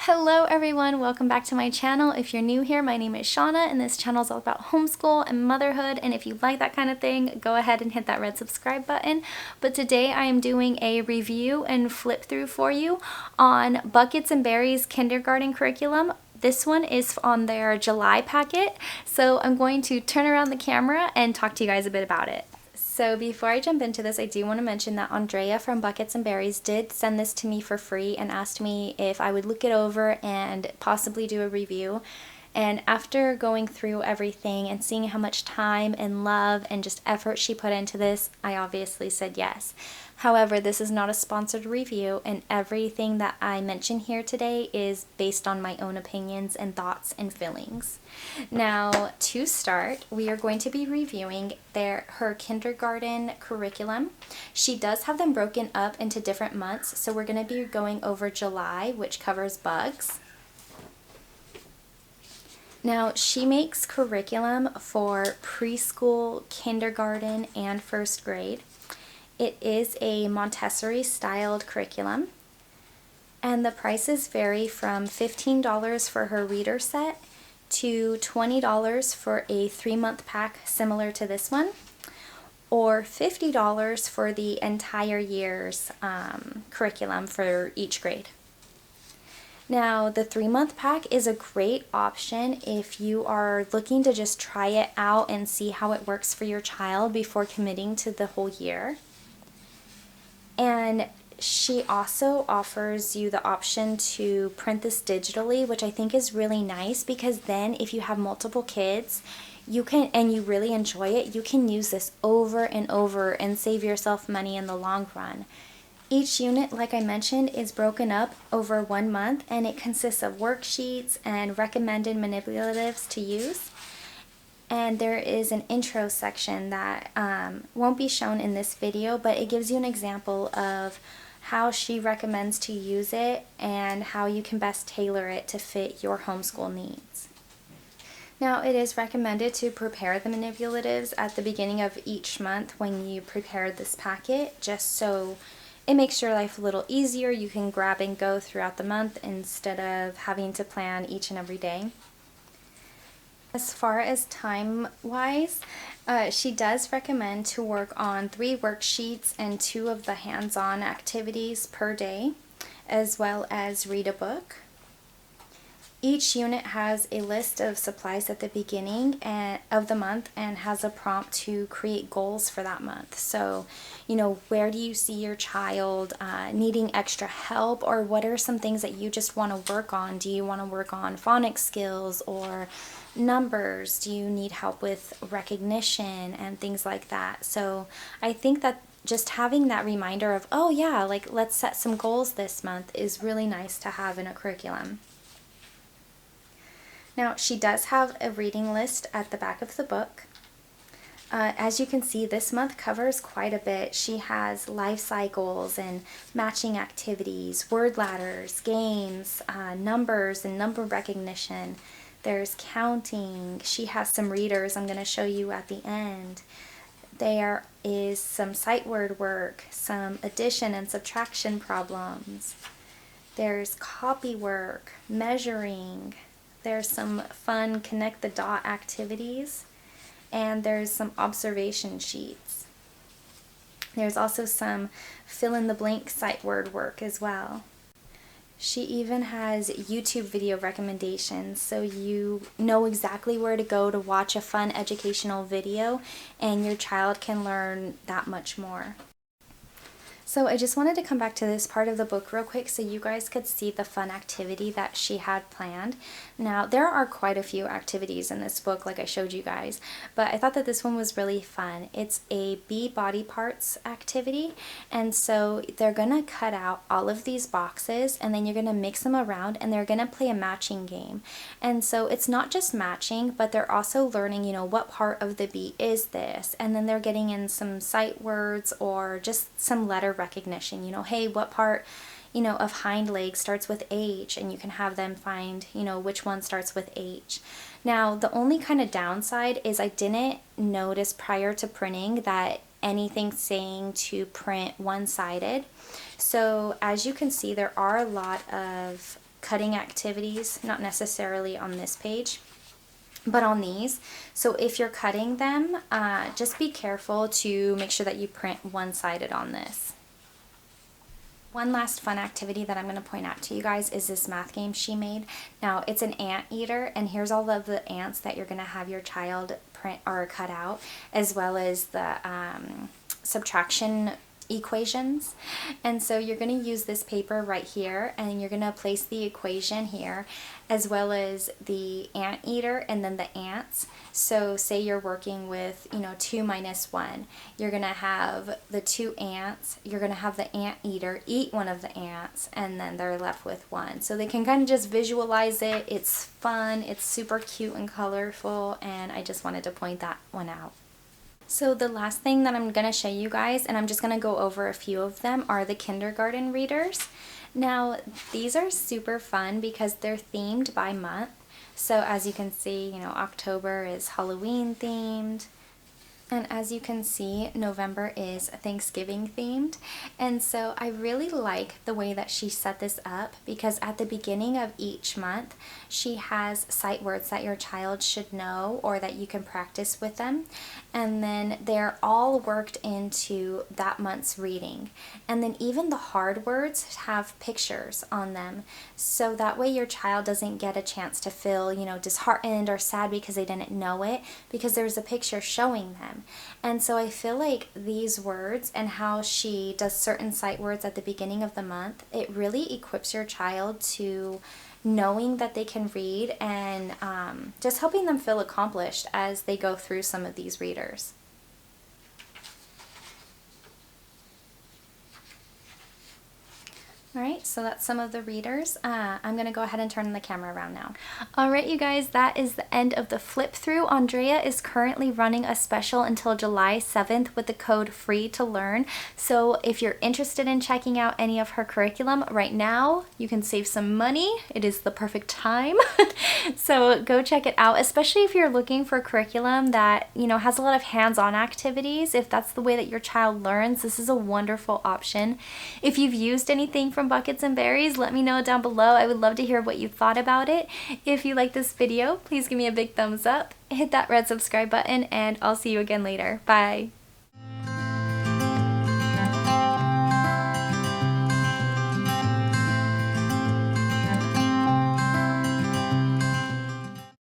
Hello everyone, welcome back to my channel. If you're new here, my name is Shauna and this channel is all about homeschool and motherhood, and if you like that kind of thing, go ahead and hit that red subscribe button. But today I am doing a review and flip through for you on Buckets and Berries kindergarten curriculum. This one is on their July packet, so I'm going to turn around the camera and talk to you guys a bit about it. So before I jump into this, I do want to mention that Andrea from Buckets and Berries did send this to me for free and asked me if I would look it over and possibly do a review. And after going through everything and seeing how much time and love and just effort she put into this, I obviously said yes. However, this is not a sponsored review, and everything that I mention here today is based on my own opinions and thoughts and feelings. Now, to start, we are going to be reviewing her kindergarten curriculum. She does have them broken up into different months, so we're going to be going over July, which covers bugs. Now, she makes curriculum for preschool, kindergarten, and first grade. It is a Montessori styled curriculum, and the prices vary from $15 for her reader set to $20 for a 3-month pack similar to this one, or $50 for the entire year's curriculum for each grade. Now, the 3-month pack is a great option if you are looking to just try it out and see how it works for your child before committing to the whole year. And she also offers you the option to print this digitally, which I think is really nice, because then if you have multiple kids, you can, and you really enjoy it, you can use this over and over and save yourself money in the long run. Each unit, like I mentioned, is broken up over 1 month, and it consists of worksheets and recommended manipulatives to use. And there is an intro section that won't be shown in this video, but it gives you an example of how she recommends to use it and how you can best tailor it to fit your homeschool needs. Now, it is recommended to prepare the manipulatives at the beginning of each month when you prepare this packet, just so it makes your life a little easier. You can grab and go throughout the month instead of having to plan each and every day. As far as time-wise, she does recommend to work on 3 worksheets and 2 of the hands-on activities per day, as well as read a book. Each unit has a list of supplies at the beginning of the month and has a prompt to create goals for that month. So, where do you see your child needing extra help, or what are some things that you just want to work on? Do you want to work on phonics skills or numbers? Do you need help with recognition and things like that? So I think that just having that reminder of, oh yeah, like let's set some goals this month is really nice to have in a curriculum. Now, she does have a reading list at the back of the book. As you can see, this month covers quite a bit. She has life cycles and matching activities, word ladders, games, numbers and number recognition. There's counting. She has some readers I'm going to show you at the end. There is some sight word work, some addition and subtraction problems. There's copy work, measuring. There's some fun connect the dot activities, and there's some observation sheets. There's also some fill in the blank sight word work as well. She even has YouTube video recommendations, so you know exactly where to go to watch a fun educational video, and your child can learn that much more. So I just wanted to come back to this part of the book real quick so you guys could see the fun activity that she had planned. Now, there are quite a few activities in this book, like I showed you guys, but I thought that this one was really fun. It's a bee body parts activity, and so they're going to cut out all of these boxes, and then you're going to mix them around, and they're going to play a matching game. And so it's not just matching, but they're also learning, what part of the bee is this, and then they're getting in some sight words or just some letter recognition. Hey, what part of hind leg starts with H, and you can have them find which one starts with H. Now, the only kind of downside is I didn't notice prior to printing that anything saying to print one-sided. So as you can see, there are a lot of cutting activities, not necessarily on this page, but on these. So if you're cutting them, just be careful to make sure that you print one-sided on this. One last fun activity that I'm going to point out to you guys is this math game she made. Now, it's an ant eater, and here's all of the ants that you're going to have your child print or cut out, as well as the subtraction equations. And so you're going to use this paper right here, and you're going to place the equation here, as well as the ant eater and then the ants. So say you're working with, 2 minus 1. You're going to have the 2 ants, you're going to have the ant eater eat one of the ants, and then they're left with 1. So they can kind of just visualize it. It's fun, it's super cute and colorful, and I just wanted to point that one out. So the last thing that I'm going to show you guys, and I'm just going to go over a few of them, are the kindergarten readers. Now, these are super fun because they're themed by month. So as you can see, October is Halloween themed. And as you can see, November is Thanksgiving themed. And so I really like the way that she set this up, because at the beginning of each month, she has sight words that your child should know or that you can practice with them. And then they're all worked into that month's reading. And then even the hard words have pictures on them. So that way your child doesn't get a chance to feel, disheartened or sad because they didn't know it, because there's a picture showing them. And so I feel like these words and how she does certain sight words at the beginning of the month, it really equips your child to knowing that they can read, and just helping them feel accomplished as they go through some of these readers. Alright, so that's some of the readers. I'm going to go ahead and turn the camera around now. Alright, you guys, that is the end of the flip through. Andrea is currently running a special until July 7th with the code Freetolearn. So if you're interested in checking out any of her curriculum right now, you can save some money. It is the perfect time. So go check it out, especially if you're looking for curriculum that, has a lot of hands-on activities. If that's the way that your child learns, this is a wonderful option. If you've used anything from Buckets and Berries, let me know down below. I would love to hear what you thought about it. If you like this video, please give me a big thumbs up, hit that red subscribe button, and I'll see you again later. Bye!